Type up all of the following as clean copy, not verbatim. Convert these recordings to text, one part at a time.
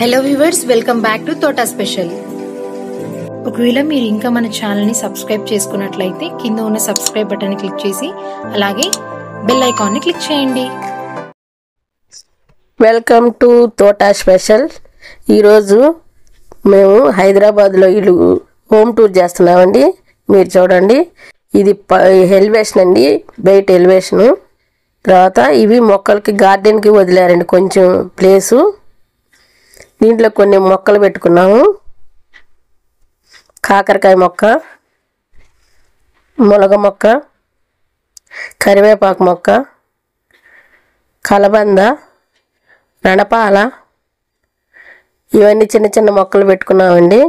Hello viewers, welcome back to Thota special. ఒకవేళ మీరు ఇంకా మన ఛానల్ని సబ్స్క్రైబ్ చేసుకున్నట్లయితే కింద ఉన్న సబ్స్క్రైబ్ బటన్ని క్లిక్ చేసి అలాగే బెల్ ఐకాన్ని క్లిక్ చేయండి. Welcome to Thota special. ఈరోజు మేము హైదరాబాద్లో ఇల్లు హోమ్ టూర్ చేస్తున్నామండి. మీరు చూడండి, ఇది ఎలివేషన్ అండి, బయట ఎలివేషను. తర్వాత ఇవి మొక్కలకి గార్డెన్కి వదిలేరండి కొంచెం ప్లేసు. దీంట్లో కొన్ని మొక్కలు పెట్టుకున్నాము. కాకరకాయ మొక్క, ములగ మొక్క, కరివేపాకు మొక్క, కలబంద, రణపాల, ఇవన్నీ చిన్న చిన్న మొక్కలు పెట్టుకున్నామండి.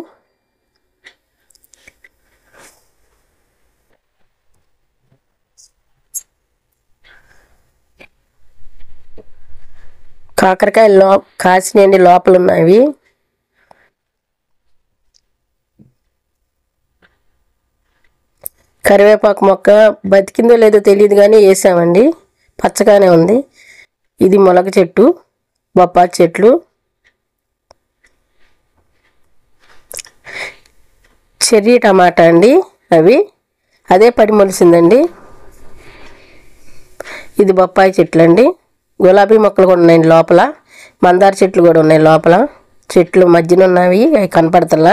కాకరకాయలు కాసినండి, లోపల ఉన్నవి. కరివేపాకు మొక్క బతికిందో లేదో తెలియదు కానీ వేసామండి, పచ్చగానే ఉంది. ఇది ములగ చెట్టు, బొప్పాయి చెట్లు, చెర్రీ టమాటా అండి, అదే పడి మొలిసిందండి. ఇది బొప్పాయి చెట్లు అండి. గులాబీ మొక్కలు కూడా ఉన్నాయి లోపల, మందార చెట్లు కూడా ఉన్నాయి లోపల. చెట్లు మధ్యన ఉన్నవి, అవి కనపడతలా.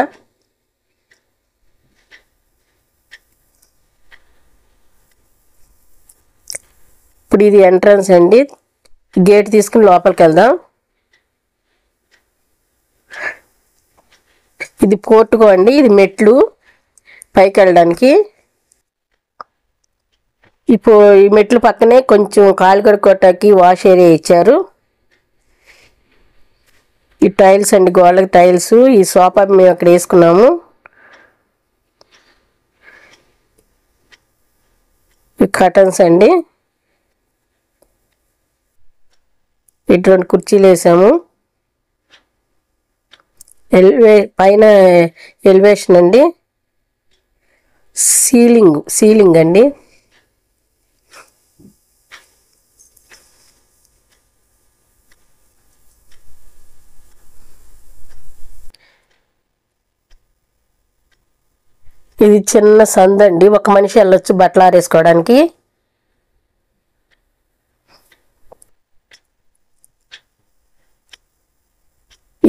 ఇప్పుడు ఇది ఎంట్రన్స్ అండి. గేట్ తీసుకుని లోపలికి వెళ్దాం. ఇది పోర్టుకో అండి, ఇది మెట్లు పైకి వెళ్ళడానికి. ఇప్పుడు ఈ మెట్లు పక్కనే కొంచెం కాలు కడుక్కోవటానికి వాష్ ఏరియా ఇచ్చారు. ఈ టైల్స్ అండి, గోడలకి టైల్స్. ఈ సోఫా మేము అక్కడ వేసుకున్నాము. ఈ కర్టన్స్ అండి, ఇటువంటి కుర్చీలు వేసాము. పైన ఎలివేషన్ అండి, సీలింగ్ అండి. ఇది చిన్న సందండి, ఒక మనిషి వెళ్ళొచ్చు బట్టలు ఆరేసుకోవడానికి.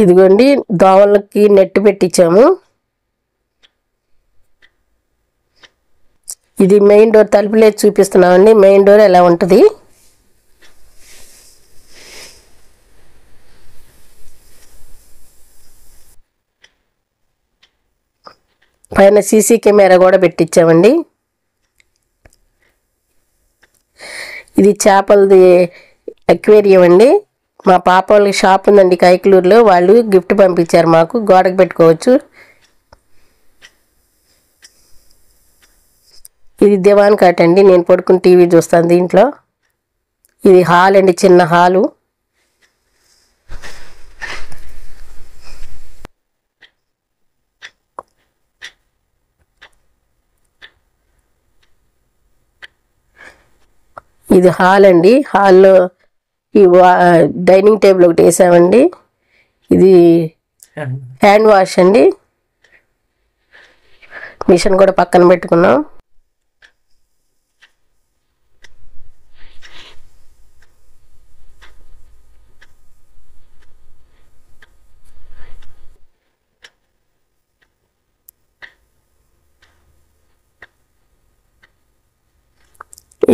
ఇదిగోండి, దోమలకి నెట్ పెట్టించాము. ఇది మెయిన్ డోర్, తలుపులేదు చూపిస్తున్నామండి. మెయిన్ డోర్ ఎలా ఉంటుంది. పైన సీసీ కెమెరా కూడా పెట్టించామండి. ఇది చేపలది అక్వేరియం అండి. మా పాప వాళ్ళకి షాప్ ఉందండి కైకలూరులో, వాళ్ళు గిఫ్ట్ పంపించారు మాకు, గోడకు పెట్టుకోవచ్చు. ఇది దివాన్ కాట్ అండి, నేను పడుకుని టీవీ చూస్తాను దీంట్లో. ఇది హాల్ అండి, చిన్న హాలు. ఇది హాల్ అండి. హాల్లో ఈ డైనింగ్ టేబుల్ ఒకటి వేసామండి. ఇది హ్యాండ్ వాష్ అండి, మిషన్ కూడా పక్కన పెట్టుకున్నాం.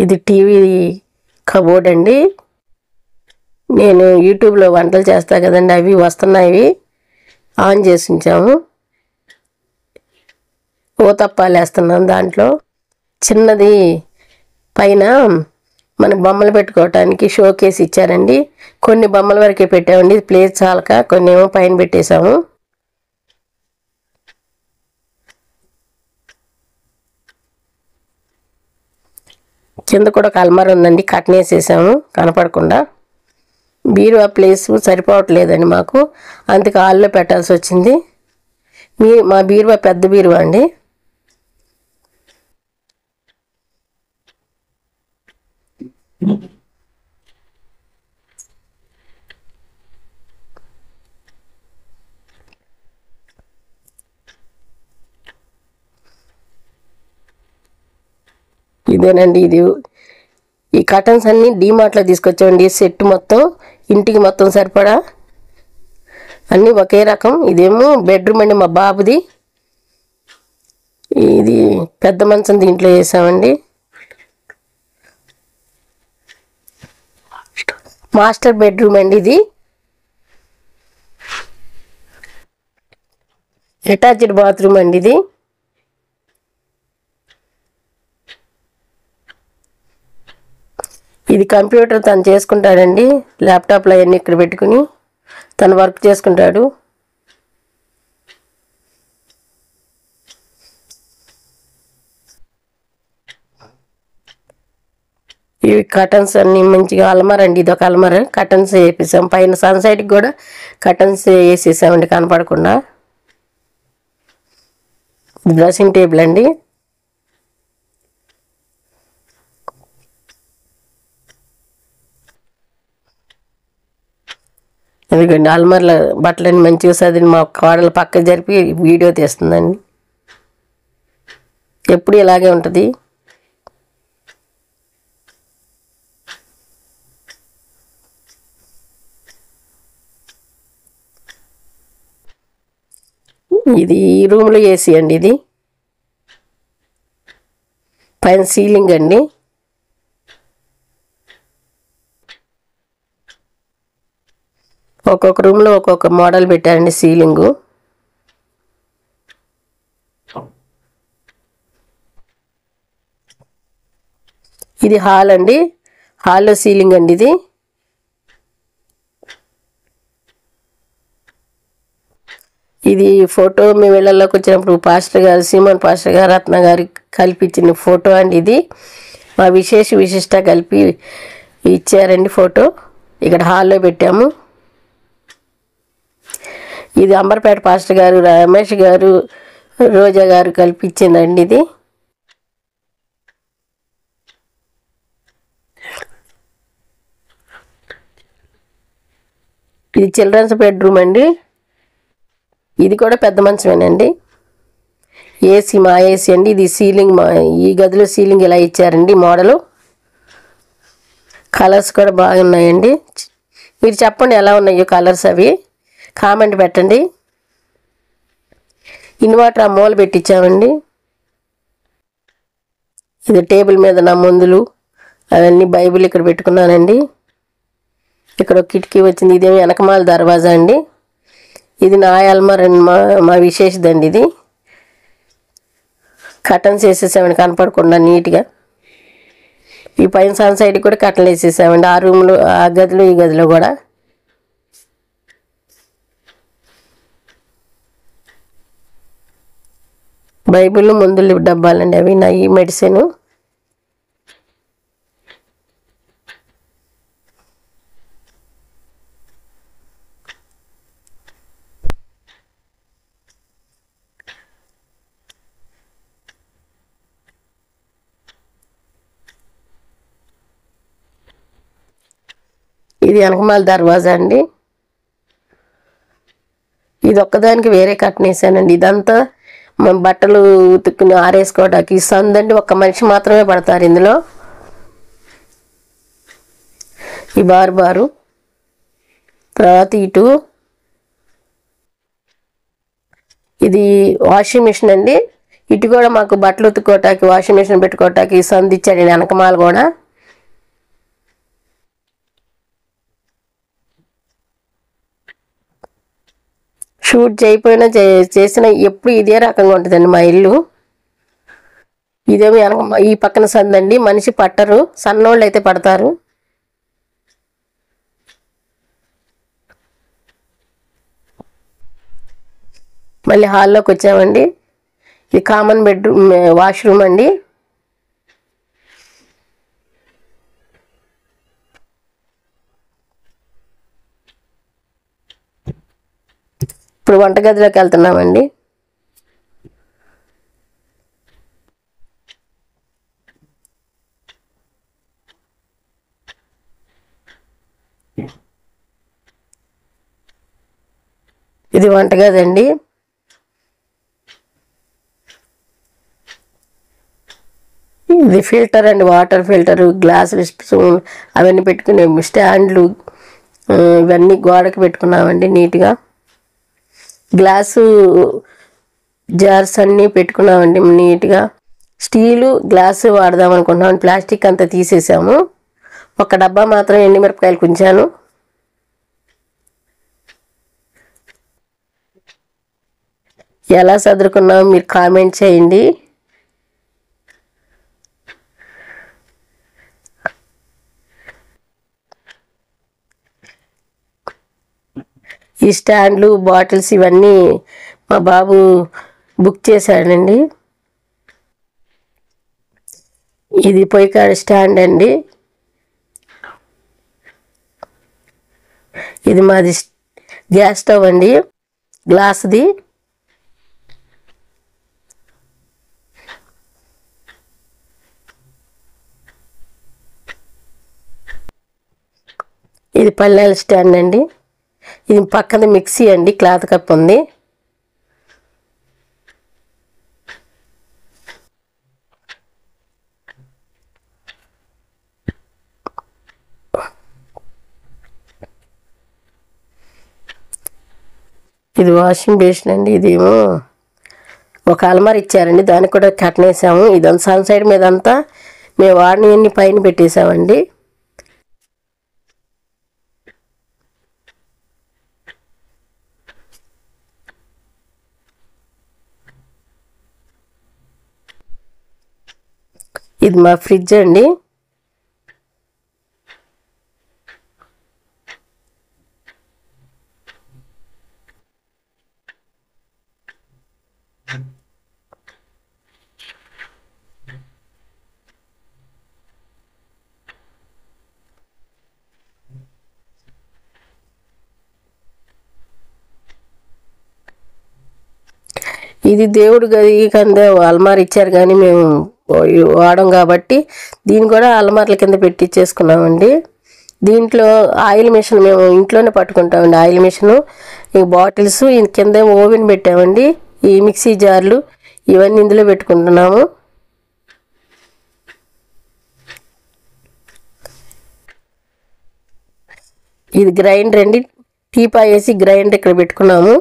ఇది టీవీ కబోర్డ్ అండి. నేను యూట్యూబ్లో వంటలు చేస్తా కదండి, అవి వస్తున్నాయి, ఆన్ చేసి ఉంచాము. ఊతప్పాలు వేస్తున్నాం దాంట్లో. చిన్నది పైన మన బొమ్మలు పెట్టుకోవటానికి షోకేస్ ఇచ్చారండి. కొన్ని బొమ్మల వరకే పెట్టామండి, ప్లేస్ చాలక కొన్ని ఏమో పైన పెట్టేశాము. కింద కూడా ఒక అల్మారా ఉందండి, కట్టన్ వేసేసాము కనపడకుండా. బీరువా ప్లేస్ సరిపోవట్లేదండి మాకు, అందుకే హాల్లో పెట్టాల్సి వచ్చింది. మా బీరువా పెద్ద బీరువా అండి. ఇదేనండి ఇది. ఈ కర్టన్స్ అన్నీ డీమార్ట్లో తీసుకొచ్చామండి. సెట్ మొత్తం ఇంటికి మొత్తం సరిపడా అన్నీ ఒకే రకం. ఇదేమో బెడ్రూమ్ అండి మా బాబుది. ఇది పెద్ద మంచం దీంట్లో వేసామండి. మాస్టర్ బెడ్రూమ్ అండి ఇది. అటాచ్డ్ బాత్రూమ్ అండి ఇది. ఇది కంప్యూటర్ తను చేసుకుంటాడండి. ల్యాప్టాప్లో అవన్నీ ఇక్కడ పెట్టుకుని తను వర్క్ చేసుకుంటాడు. ఇవి కర్టన్స్ అన్నీ మంచిగా అల్మార్ అండి. ఇది ఒక అల్మార్. కర్టన్స్ వేసేసాం. పైన సన్సైడ్కి కూడా కర్టన్స్ వేసేసామండి కనపడకుండా. డ్రెస్సింగ్ టేబుల్ అండి. ఎందుకండి అల్మార్లో బట్టలన్నీ మంచిగా చదివి మా కోడలు పక్క జరిపి వీడియో తీస్తుందండి. ఎప్పుడు ఇలాగే ఉంటుంది. ఇది ఈ రూమ్లో ఏసీ అండి. ఇది పైన సీలింగ్ అండి. ఒక్కొక్క రూమ్లో ఒక్కొక్క మోడల్ పెట్టారండి సీలింగు. ఇది హాల్ అండి. హాల్లో సీలింగ్ అండి ఇది. ఇది ఫోటో మేము ఇళ్ళలోకి వచ్చినప్పుడు పాస్టర్ గారు సీమన్ పాస్టర్ గారు రత్న గారి కల్పించిన ఫోటో అండి ఇది. మా విశిష్ట కలిపి ఇచ్చారండి ఫోటో. ఇక్కడ హాల్లో పెట్టాము. ఇది అంబర్పేట పాస్టర్ గారు రమేష్ గారు రోజా గారు కల్పించిందండి ఇది. ఇది చిల్డ్రన్స్ బెడ్రూమ్ అండి. ఇది కూడా పెద్ద మంచమేనండి. ఏసీ మా ఏసీ అండి. ఇది సీలింగ్ ఈ గదిలో సీలింగ్ ఇలా ఇచ్చారండి మోడలు. కలర్స్ కూడా బాగున్నాయండి. మీరు చెప్పండి ఎలా ఉన్నాయో కలర్స్ అవి కామెంట్ పెట్టండి. ఇన్వర్టర్ ఆ మూల పెట్టించామండి. ఇది టేబుల్ మీద నా మందులు అవన్నీ బైబిల్ ఇక్కడ పెట్టుకున్నానండి. ఇక్కడ ఒక కిటికీ వచ్చింది. ఇదేమో వెనకమాల దర్వాజా అండి. ఇది నా అల్మార్ అండి. మా విశేషదండి ఇది. కర్టన్స్ వేసేసామండి కనపడకుండా నీట్గా. ఈ పైన సన్ సైడ్కి కూడా కర్టన్లు వేసేసామండి. ఆ రూమ్లో ఆ గదిలో ఈ గదిలో కూడా. బైబిల్ మందులు డబ్బాలండి అవి నా ఈ మెడిసిన్. ఇది వెనకమాల దర్వాజా అండి. ఇది ఒక్కదానికి వేరే కర్టన్ వేసానండి. ఇదంతా మన బట్టలు ఉతుక్కుని ఆరేసుకోవడానికి సందండి. ఒక్క మనిషి మాత్రమే పడతారు ఇందులో. ఈ బారు తర్వాత ఇటు ఇది వాషింగ్ మిషన్ అండి. ఇటు కూడా మాకు బట్టలు ఉతుక్కోవటానికి వాషింగ్ మిషన్ పెట్టుకోవటానికి సందు ఇచ్చాడు వెనకమాల కూడా. షూట్ చేయకపోయినా చేసిన ఎప్పుడు ఇదే రకంగా ఉంటుందండి మా ఇల్లు. ఇదేమో వెనక ఈ పక్కన సందండి. మనిషి పట్టరు, సన్నోళ్ళు అయితే పడతారు. మళ్ళీ హాల్లోకి వచ్చామండి. ఇది కామన్ బెడ్రూమ్ వాష్రూమ్ అండి. ఇప్పుడు వంటగదిలోకి వెళ్తున్నామండి. ఇది వంటగది అండి. ఇది ఫిల్టర్ అండి, వాటర్ ఫిల్టరు, గ్లాసులు స్పూన్ అవన్నీ పెట్టుకునే స్టాండ్లు ఇవన్నీ గోడకి పెట్టుకున్నామండి నీట్గా. గ్లాసు జార్స్ అన్నీ పెట్టుకున్నామండి నీట్గా. స్టీలు గ్లాసు వాడదాం అనుకుంటున్నాం, ప్లాస్టిక్ అంతా తీసేసాము. ఒక డబ్బా మాత్రం ఎండుమిరపకాయలు ఉంచాను. ఎలా సదురుకున్నామో మీరు కామెంట్ చేయండి. ఈ స్టాండ్లు బాటిల్స్ ఇవన్నీ మా బాబు బుక్ చేశాడండి. ఇది పొయ్యి కాడ స్టాండ్ అండి. ఇది మాది గ్యాస్ స్టవ్ అండి, గ్లాస్ది. ఇది పల్లెల స్టాండ్ అండి. ఇది పక్కన మిక్సీ అండి, క్లాత్ కప్ ఉంది. ఇది వాషింగ్ బేసిన్ అండి. ఇదేమో ఒక అల్మార్ ఇచ్చారండి, దానికి కూడా కట్టనేసాము. ఇదంతా సన్ సైడ్ మీద అంతా మేము వాడినవన్నీ పైన పెట్టేసామండి. ఇది మా ఫ్రిడ్జ్ అండి. ఇది దేవుడు గది కింద అల్మార్ ఇచ్చారు, కానీ మేము వాడం కాబట్టి దీన్ని కూడా అల్మార్ల కింద పెట్టించేసుకున్నామండి. దీంట్లో ఆయిల్ మిషన్ మేము ఇంట్లోనే పట్టుకుంటామండి. ఆయిల్ మిషను, ఈ బాటిల్స్, కింద ఓవెన్ పెట్టామండి. ఈ మిక్సీ జార్లు ఇవన్నీ ఇందులో పెట్టుకుంటున్నాము. ఇది గ్రైండర్ అండి, టీపా వేసి గ్రైండర్ ఇక్కడ పెట్టుకున్నాము.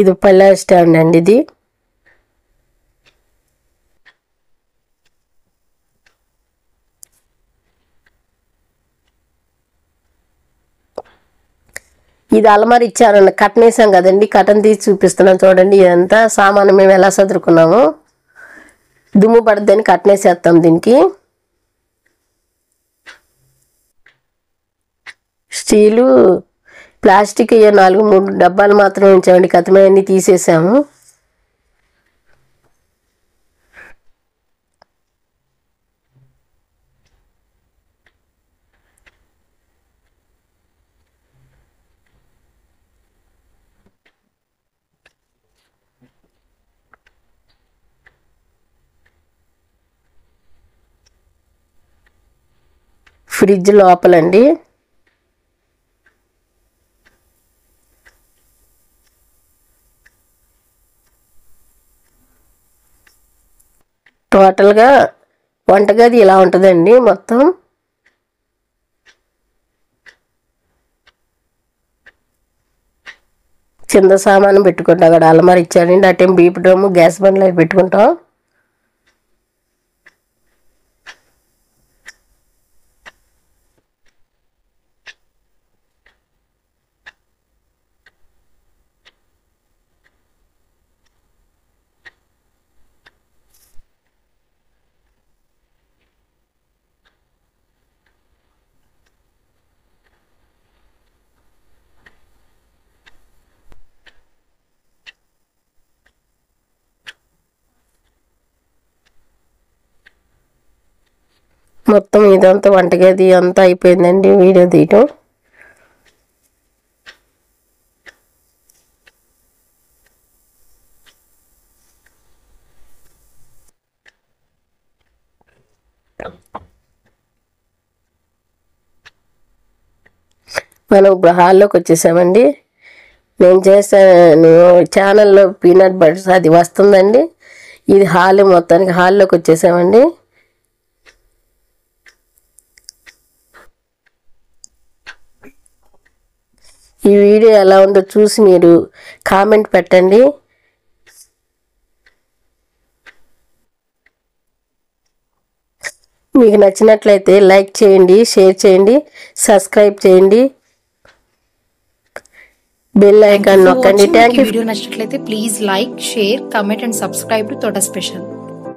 ఇది పల్లె స్టాండ్ అండి. ఇది ఇది అలమారి ఇచ్చారండి, కట్టనేసాం కదండి. కట్టను తీసి చూపిస్తున్నాం చూడండి. ఇదంతా సామాను మేము ఎలా సదురుకున్నాము. దుమ్ము పడద్దని కట్టనేసేస్తాం దీనికి. స్టీలు ప్లాస్టిక్ 4-3 డబ్బాలు మాత్రం ఉంచామండి, కథమన్నీ తీసేసాము. ఫ్రిడ్జ్ లోపలండి. టోటల్గా వంటగది ఇలా ఉంటుందండి మొత్తం. కింద సామాను పెట్టుకుంటాం, అక్కడ అలమారి ఇచ్చారండి. అటేం బీప్ డ్రమ్ము, గ్యాస్ బండ్లు అవి పెట్టుకుంటాం. మొత్తం ఇదంతా వంటగది అంతా అయిపోయిందండి వీడియో తీయటం. మనం ఇప్పుడు హాల్లోకి వచ్చేసామండి. నేను చేస్తాను ఛానల్లో పీనట్ బటర్స్ అది వస్తుందండి. ఇది హాల్, మొత్తానికి హాల్లోకి వచ్చేసామండి. ఈ వీడియో ఎలా ఉందో చూసి మీరు కామెంట్ పెట్టండి. మీకు నచ్చినట్లయితే లైక్ చేయండి, షేర్ చేయండి, సబ్స్క్రైబ్ చేయండి, బెల్ ఐకాన్ నొక్కండి. Thank you. వీడియో నచ్చినట్లయితే please like, share, comment and subscribe to తోట స్పెషల్.